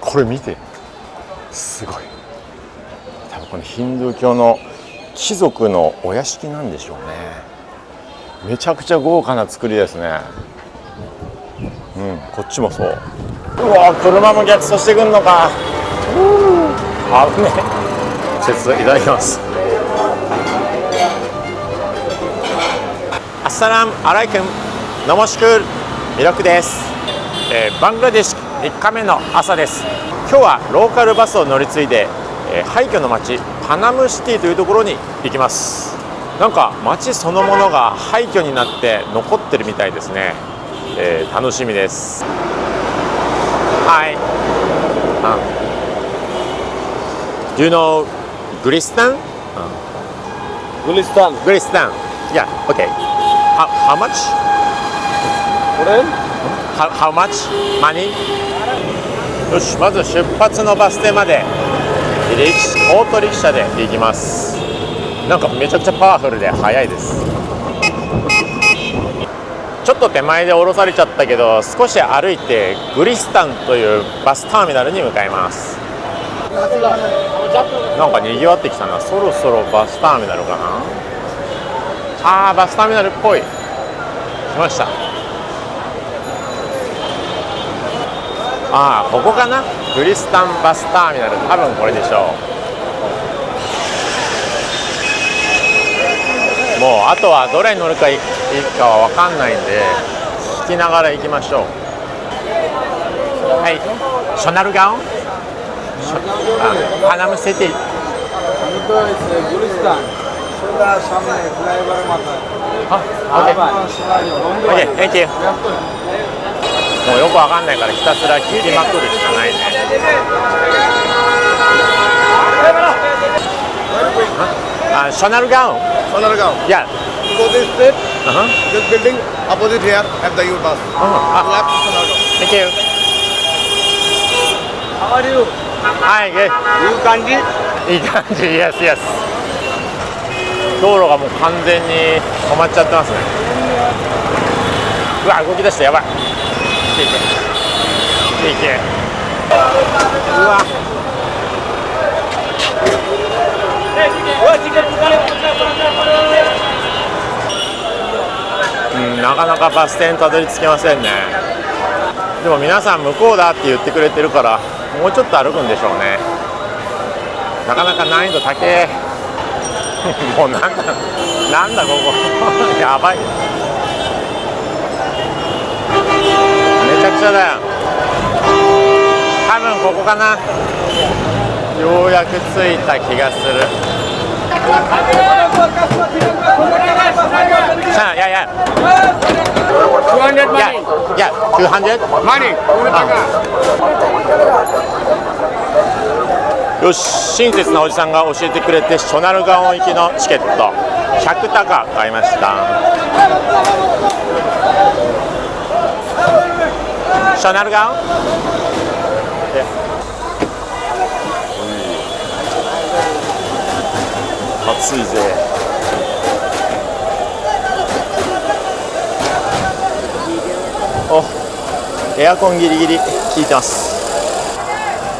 これ見て、すごい。多分このヒンドゥー教の貴族のお屋敷なんでしょうね。めちゃくちゃ豪華な作りですね。こっちもそう。うわ、車も逆走してくんのか。危ねえ。ちょっといただきます。アッサラムアライクム、ノモシクール、ミラクです。バングラデシュ3日目の朝です。今日はローカルバスを乗り継いで、廃墟の町パナムシティというところに行きます。なんか町そのものが廃墟になって残ってるみたいですね。楽しみです。はい。Do you know Gulistan? Gulistan. Gulistan. Yeah. Okay. How much? How much money? よし、まず出発のバス停までオートリキシャで行きます。なんかめちゃくちゃパワフルで速いです。ちょっと手前で降ろされちゃったけど、少し歩いてグリスタンというバスターミナルに向かいます。なんか賑わってきたな。そろそろバスターミナルかな。バスターミナルっぽい。来ました。ここかな。グリスタンバスターミナル、多分これでしょう。もうあとはどれに乗るかいいかは分かんないんで、聞きながら行きましょう。はい、ショナルガオン、パナムシティ。OK、Thank you。もうよくわかんないからひたすら聞きまくるしかないね。ショナルガオン。Sonar Gaon. Yeah. Go this street. This building opposite here at the U bus. Left Sonar Gaon. Thank you. How are you? Hi, good. You country? いい感じ。Yes, yes。道路がもう完全に止まっちゃってますね。うわ、動き出してやばい。いけ。うわ。なかなかバス停にたどり着けませんね。でも皆さん向こうだって言ってくれてるから、もうちょっと歩くんでしょうね。なかなか難易度高え。もうなんだここ。やばい。めちゃくちゃだよ。多分ここかな。ようやく着いた気がする。Yeah. 200 money. Yeah, 200 Money. よし、親切なおじさんが教えてくれて、ショナルガオン行きのチケット100タカ買いました。ショナルガオン。暑いぜ。エアコンギリギリ効いてます。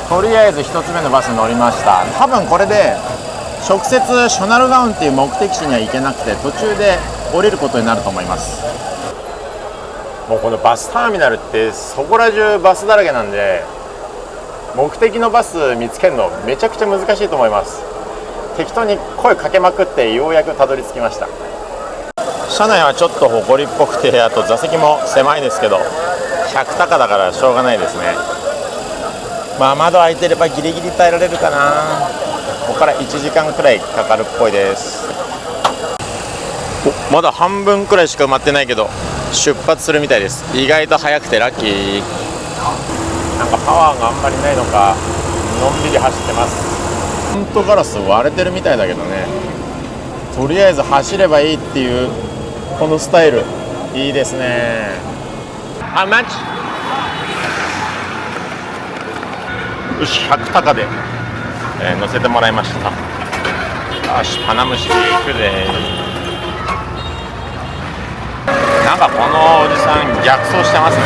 とりあえず1つ目のバスに乗りました。多分これで直接ショナルガオンっていう目的地には行けなくて、途中で降りることになると思います。もうこのバスターミナルってそこら中バスだらけなんで、目的のバス見つけるのめちゃくちゃ難しいと思います。適当に声かけまくってようやくたどり着きました。車内はちょっと埃っぽくて、あと座席も狭いですけど、100タカだからしょうがないですね。窓開いてればギリギリ耐えられるかな。ここから1時間くらいかかるっぽいです。まだ半分くらいしか埋まってないけど出発するみたいです。意外と早くてラッキー。なんかパワーがあんまりないのか、のんびり走ってます。フロントガラス割れてるみたいだけどね。とりあえず走ればいいっていうこのスタイルいいですね。How much? よし、100タカで、乗せてもらいました。よし、パナムシティ行くで。なんかこのおじさん逆走してますね。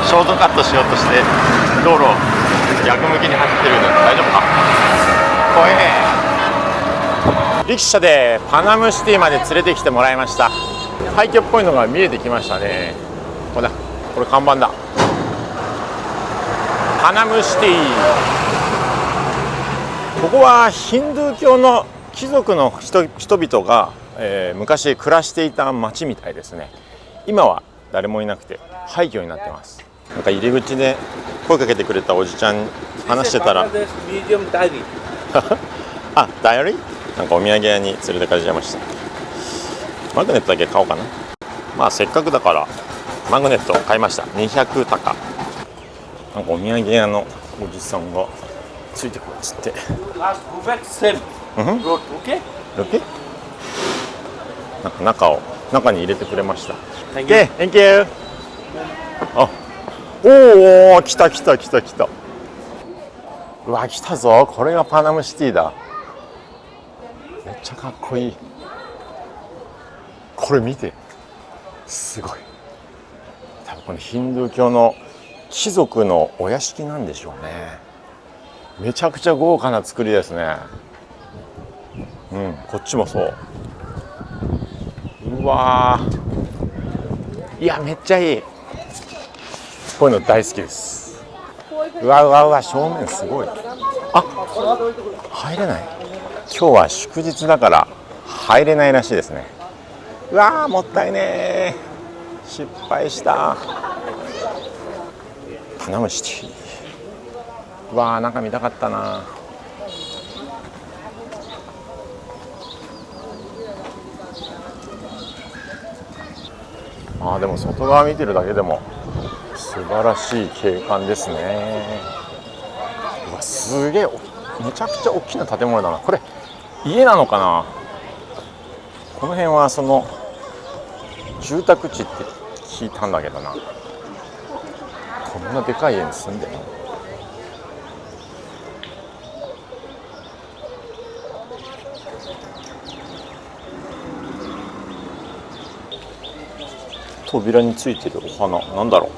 正ショートカットしようとして道路を逆向きに走ってるので大丈夫か。怖え。リキシャでパナムシティまで連れてきてもらいました。廃墟っぽいのが見えてきましたね。これだ、これ看板だ。パナムシティ。ここはヒンドゥー教の貴族の人々が、昔暮らしていた町みたいですね。今は誰もいなくて廃墟になってます。なんか入り口で声かけてくれたおじちゃんに話してたらあ、ダイアリー？なんかお土産屋に連れてかれちゃいました。マグネットだけ買おうかな。まあせっかくだからマグネット買いました。200高。なんかお土産屋のおじさんがついてくるっつって。ロケ？なんか中に入れてくれました。Thank you。あ、おお、来た。うわ、来たぞ。これがパナムシティだ。めっちゃかっこいい。これ見て、すごい。多分このヒンドゥー教の貴族のお屋敷なんでしょうね。めちゃくちゃ豪華な作りですね。うん、こっちもそう。うわー、いや、めっちゃいい。こういうの大好きです。うわ、正面すごい。あ、入れない。今日は祝日だから入れないらしいですね。うわー、もったいねー。失敗した。パナムシティ。うわー、中見たかったな。あー、でも外側見てるだけでも素晴らしい景観ですね。うわ、すげえ、めちゃくちゃ大きな建物だな。これ家なのかな。この辺はその住宅地って聞いたんだけどな。こんなでかい家に住んでるの。扉についてるお花、なんだろう。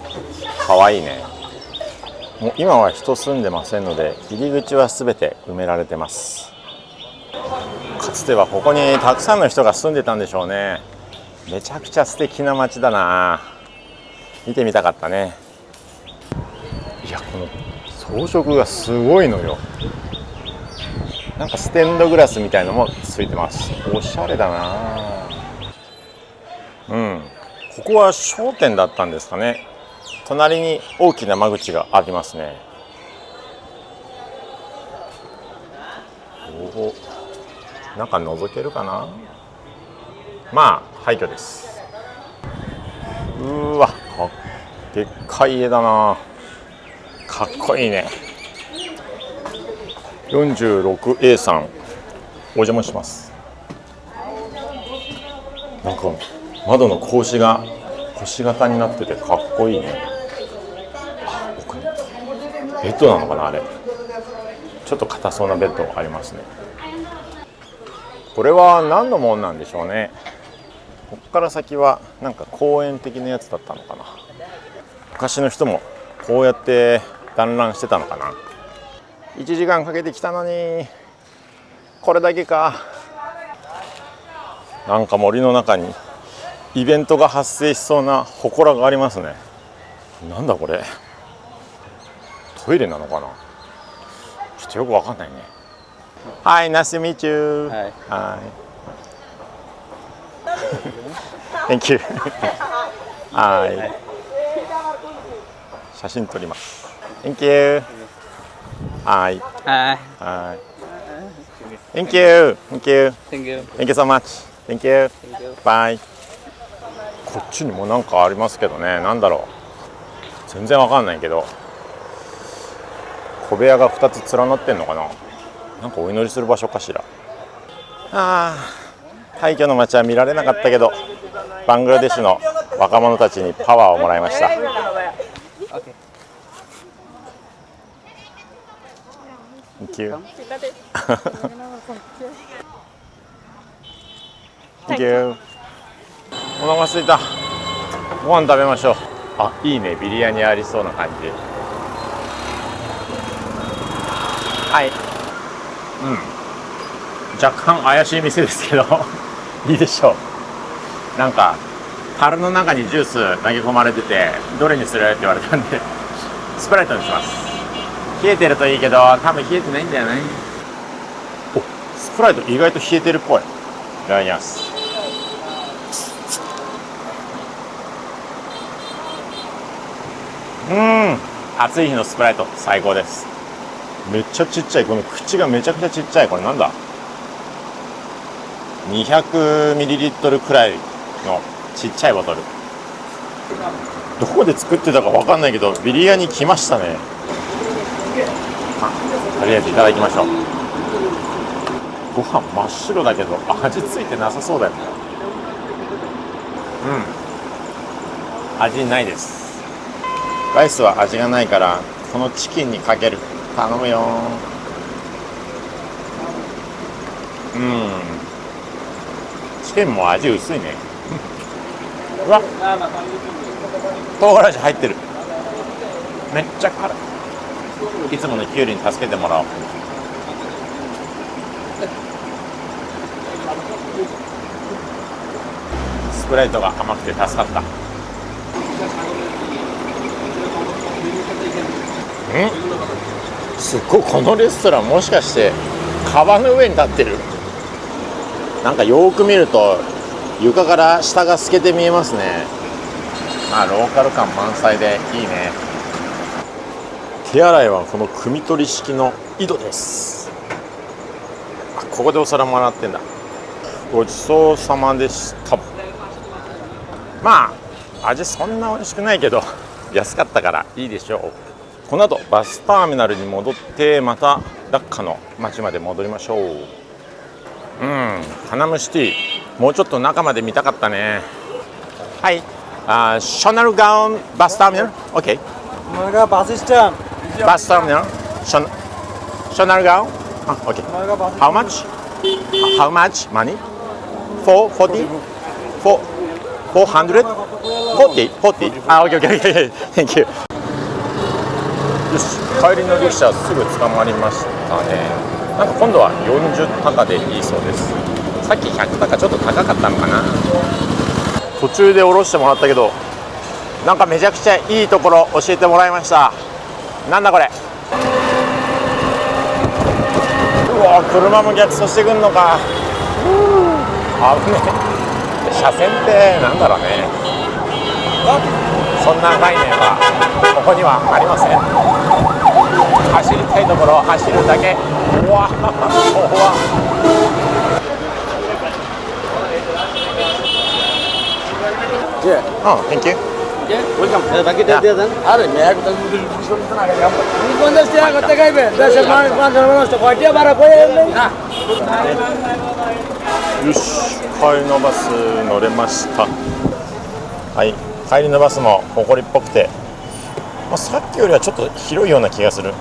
かわいいね。もう今は人住んでませんので、入り口はすべて埋められてます。かつてはここにたくさんの人が住んでたんでしょうね。めちゃくちゃ素敵な街だな。見てみたかったね。いや、この装飾がすごいのよ。なんかステンドグラスみたいのもついてます。おしゃれだな。うん、ここは商店だったんですかね。隣に大きな間口がありますね。おお、中覗けるかな。まあ廃墟です。うわ、でっかい家だな。かっこいいね。46A さん、お邪魔します。なんか窓の格子が星型になっててかっこいいね。あ、奥にベッドなのかな、あれ。ちょっと硬そうなベッドありますね。これは何の門なんでしょうね。ここから先はなんか公園的なやつだったのかな。昔の人もこうやって団らんしてたのかな。1時間かけてきたのにこれだけか。なんか森の中にイベントが発生しそうな祠がありますね。なんだこれ、トイレなのかな。ちょっとよくわかんないね。Hi, nice to meet you. Hi. Thank you. Hi. 写真撮ります。Thank you. Hi. Hi. Thank you. Thank you. Thank you. Thank you so much. Thank you. Bye. こっちにもなんかありますけどね。なんだろう。全然わかんないけど。小部屋が2つ連なってんのかな。なんかお祈りする場所かしら。ああ、廃墟の街は見られなかったけど、バングラデシュの若者たちにパワーをもらいました。Thank you. Thank you. お腹すいた。ご飯食べましょう。あ、いいね、ビリヤニありそうな感じ。はい、若干怪しい店ですけどいいでしょう。なんか樽の中にジュース投げ込まれてて、どれにするって言われたんでスプライトにします。冷えてるといいけど、多分冷えてないんだよね。お、スプライト意外と冷えてるっぽい。いただきます。暑い日のスプライト最高です。めっちゃちっちゃい。この口がめちゃくちゃちっちゃい。これなんだ、 200ml くらいのちっちゃいボトル。どこで作ってたか分かんないけど、ビリヤニ来ましたね。とりあえずいただきましょう。ご飯真っ白だけど味ついてなさそうだよね。味ないです。ライスは味がないから、このチキンにかける。頼むよ。チキンも味薄いねうわ、唐辛子入ってる。めっちゃ辛い。いつものキュウリに助けてもらおう。スプライトが甘くて助かった。すっごい、このレストランもしかして川の上に立ってる？なんかよーく見ると床から下が透けて見えますね。まあローカル感満載でいいね。手洗いはこの汲み取り式の井戸です。あ、ここでお皿も洗ってんだ。ごちそうさまでした。まあ味そんな美味しくないけど安かったからいいでしょう。この後バスターミナルに戻ってまたラッカの町まで戻りましょう。カナムシティもうちょっと中まで見たかったね。はい、ショナルガウンバスターミナル OK。 Marga bus stand. バスターミナルショナルガウンOK。 Marga bus How much? How much money? 440? 400? 40? 40? あ、OK OK OK Thank you。よし、帰りの列車すぐ捕まりましたね。なんか今度は40タカでいいそうです。さっき100タカちょっと高かったのかな。途中で降ろしてもらったけど、なんかめちゃくちゃいいところ教えてもらいました。なんだこれ。うわ、車も逆走してくんのか。危ねえ。車線ってなんだろうね。そんな概念はここにはありません。走りたいところを走るだけ。うわ、怖っ。Thank you. Welcome. Bagi dia dan. Are मैं तो दूसरा बना के हम 50 টাকা করতে গাইবে 10 5 5 কয়টা বাড়া কই নাよし、帰りのバス乗れました。はい、帰りのバスも埃っぽくて、さっきよりはちょっと広いような気がする。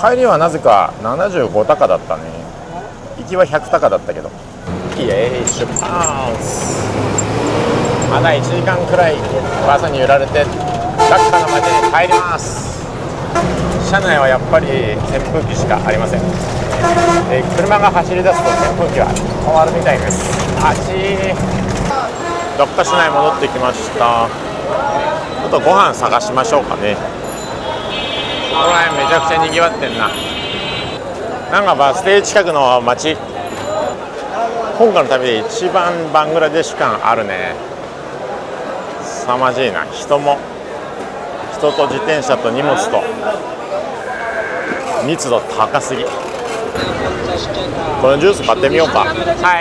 帰りはなぜか75タカだったね。行きは100タカだったけど。イエーイ、出発。まだ1時間くらいバスに揺られてラッカの街に帰ります。車内はやっぱり扇風機しかありません。車が走り出すと扇風機は止まるみたいです。あちー。ドッカ市内戻ってきました。あとご飯探しましょうかね。この辺めちゃくちゃにぎわってんな。なんかバス停近くの街、今回の旅で一番バングラデシュ感あるね。凄まじいな。人と自転車と荷物と密度高すぎ。このジュース買ってみようか。は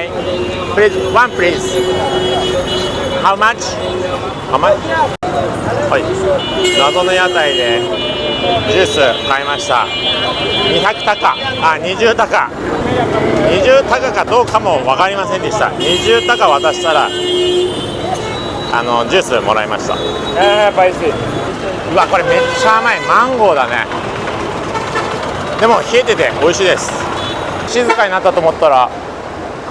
い、please, one please. How much? How much? はい、謎の屋台でジュース買いました。200タカ、20タカ、20タカかどうかも分かりませんでした。20タカ渡したらジュースもらいました。バイス。うわ、これめっちゃ甘い。マンゴーだね。でも冷えてて美味しいです。静かになったと思ったら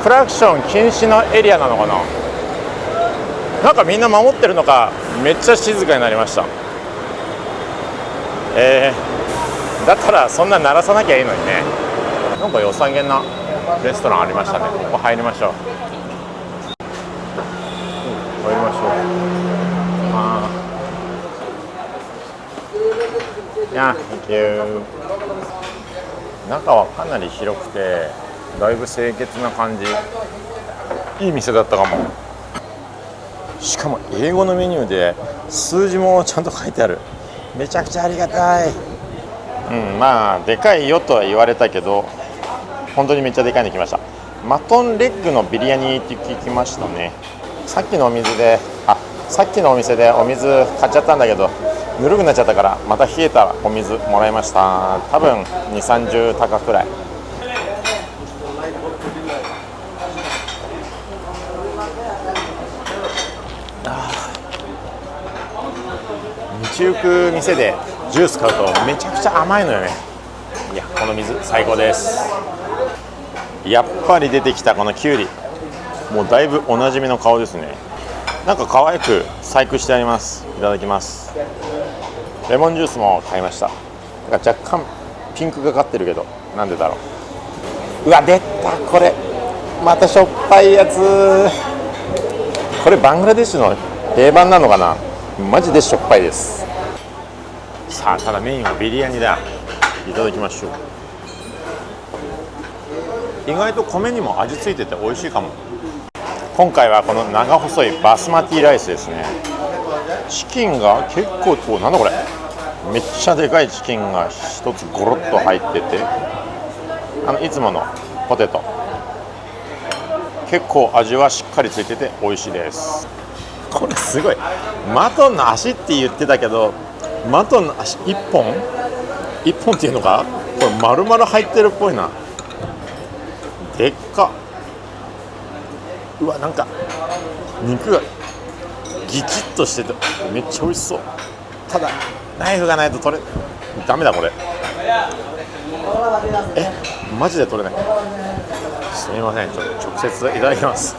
クラクション禁止のエリアなのかな。なんかみんな守ってるのかめっちゃ静かになりました。だったらそんな鳴らさなきゃいいのにね。なんか良さげなレストランありましたね。ここ入りましょう。入りましょう。Thank you。中はかなり広くてだいぶ清潔な感じ。いい店だったかも。しかも英語のメニューで数字もちゃんと書いてある。めちゃくちゃありがたい。まあでかいよとは言われたけど本当にめっちゃでかいの来ました。マトンレッグのビリヤニって聞きましたね。さっきのお店でお水買っちゃったんだけどぬるくなっちゃったからまた冷えたお水もらいました。多分2、30高くらい。道行く店でジュース買うとめちゃくちゃ甘いのよね。いやこの水最高です。やっぱり出てきたこのキュウリ、もうだいぶおなじみの顔ですね。なんか可愛く細工してあります。いただきます。レモンジュースも買いました。なんか若干ピンクがかってるけどなんでだろう。うわ出た、これまたしょっぱいやつ。これバングラデシュの定番なのかな。マジでしょっぱいです。さあただメインはビリヤニだ。いただきましょう。意外と米にも味付いてて美味しいかも。今回はこの長細いバスマティライスですね。チキンが結構なんだこれ、めっちゃでかいチキンが一つゴロッと入ってて、いつものポテト結構味はしっかりついてて美味しいです。これすごい。マトンの足って言ってたけどマトンの足1本っていうのか、これ丸々入ってるっぽいな。でっか。うわなんか肉がギチッとしててめっちゃ美味しそう。ただナイフがないと取れダメだこれ。マジで取れない。すみません、直接いただきます。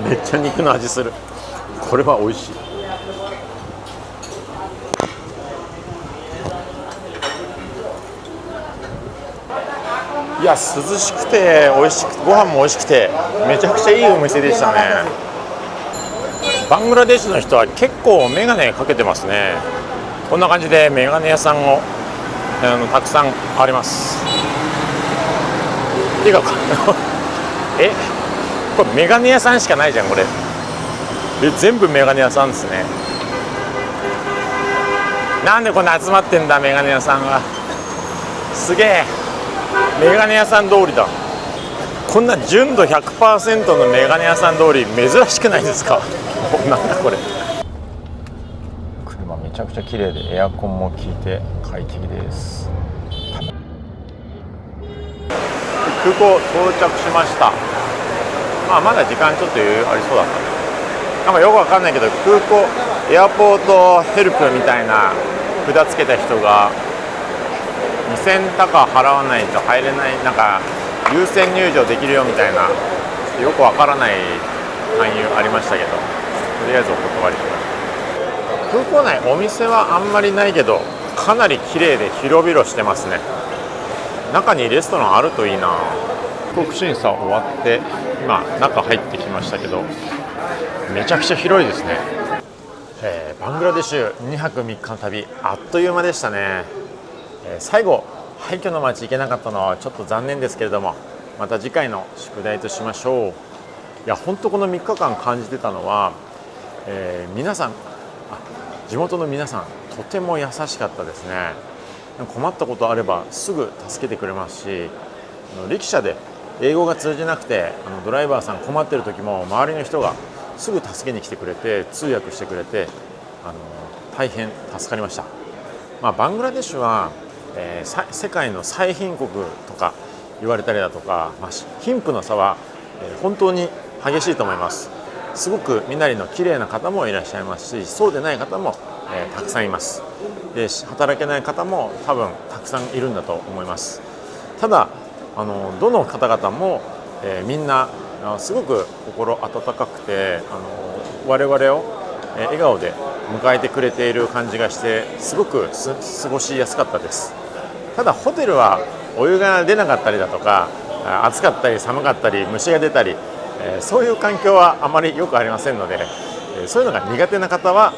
めっちゃ肉の味する。これは美味しい。いや涼しくて美味しく、ご飯も美味しくてめちゃくちゃいいお店でしたね。バングラデシュの人は結構メガネかけてますね。こんな感じでメガネ屋さんをたくさんあります。っていうかこれメガネ屋さんしかないじゃんこれ。全部メガネ屋さんですね。なんでこんな集まってんだメガネ屋さんが。すげえメガネ屋さん通りだ。こんな純度 100% のメガネ屋さん通り珍しくないですか。なんだこれ。車めちゃくちゃ綺麗でエアコンも効いて快適です。空港到着しました。まだ時間ちょっと余裕ありそうだったね。なんかよくわかんないけど空港エアポートヘルプみたいな札つけた人が2000タカ払わないと入れない、なんか優先入場できるよみたいなよくわからない勧誘ありましたけど、とりあえずお断りしました。空港内お店はあんまりないけどかなり綺麗で広々してますね。中にレストランあるといいな。帰国審査終わって今中入ってきましたけどめちゃくちゃ広いですね。バングラデシュ2泊3日の旅あっという間でしたね。最後廃墟の街行けなかったのはちょっと残念ですけれども、また次回の宿題としましょう。いや本当この3日間感じてたのは、皆さん地元の皆さんとても優しかったですね。困ったことあればすぐ助けてくれますし、力車で英語が通じなくてドライバーさん困ってる時も周りの人がすぐ助けに来てくれて通訳してくれて大変助かりました。バングラデシュは、世界の最貧国とか言われたりだとか、貧富の差は、本当に激しいと思います。すごく身なりの綺麗な方もいらっしゃいますし、そうでない方も、たくさんいます。で働けない方も多分たくさんいるんだと思います。ただどの方々もみんなすごく心温かくて我々を笑顔で迎えてくれている感じがしてすごく過ごしやすかったです。ただホテルはお湯が出なかったりだとか暑かったり寒かったり虫が出たりそういう環境はあまりよくありませんのでそういうのが苦手な方は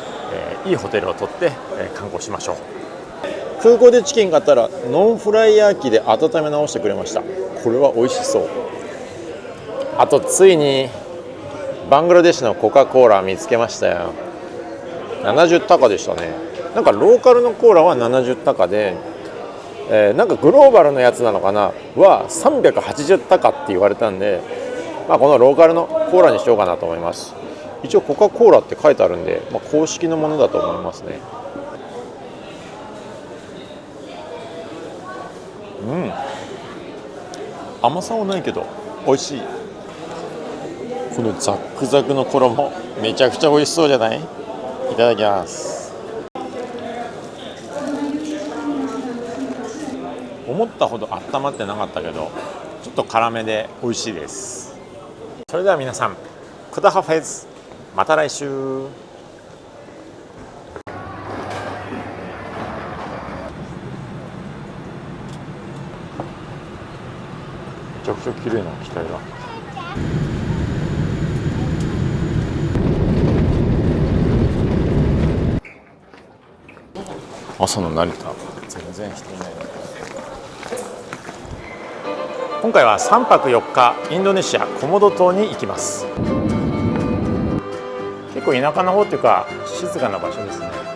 いいホテルを取って観光しましょう。空港でチキン買ったらノンフライヤー機で温め直してくれました。これは美味しそう。あとついにバングラデシュのコカ・コーラ見つけましたよ。70タカでしたね。なんかローカルのコーラは70タカで、なんかグローバルのやつなのかなは380タカって言われたんで、このローカルのコーラにしようかなと思います。一応コカ・コーラって書いてあるんで、公式のものだと思いますね。甘さはないけど美味しい。このザックザクの衣めちゃくちゃ美味しそうじゃない？いただきます。思ったほど温まってなかったけどちょっと辛めで美味しいです。それでは皆さんクダハフェズ、また来週。めちゃくちゃ綺麗な機体だ。朝の成田全然人いない。今回は3泊4日インドネシアコモド島に行きます。結構田舎の方っていうか静かな場所ですね。